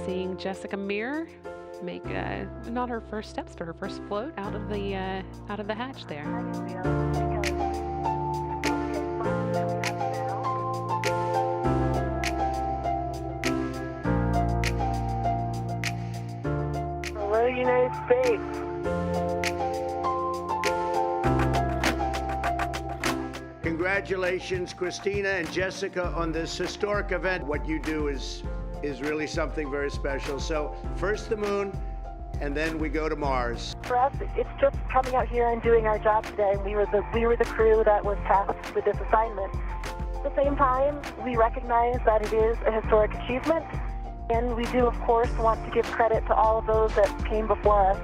seeing Jessica Meir make not her first steps, but her first float out of the hatch there. Hello, United States. Congratulations, Christina and Jessica, on this historic event. What you do is really something very special. So first the moon, and then we go to Mars. For us, it's just coming out here and doing our job today. We were the crew that was tasked with this assignment. At the same time, we recognize that it is a historic achievement, and we do, of course, want to give credit to all of those that came before us.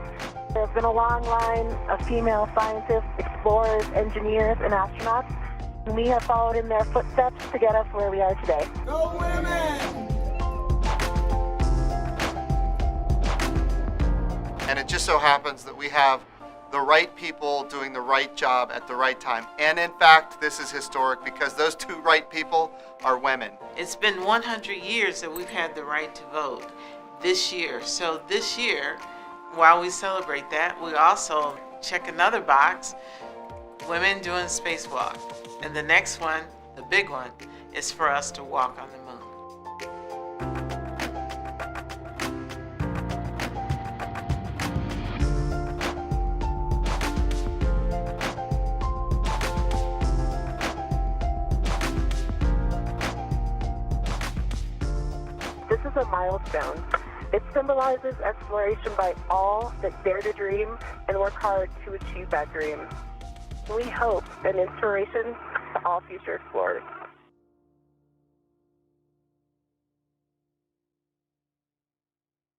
There's been a long line of female scientists, explorers, engineers, and astronauts, and we have followed in their footsteps to get us where we are today. Go women! And it just so happens that we have the right people doing the right job at the right time. And in fact, this is historic because those two right people are women. It's been 100 years that we've had the right to vote this year. So this year, while we celebrate that, we also check another box, women doing spacewalk. And the next one, the big one, is for us to walk on the moon. This is a milestone. It symbolizes exploration by all that dare to dream and work hard to achieve that dream. We hope an inspiration to all future explorers.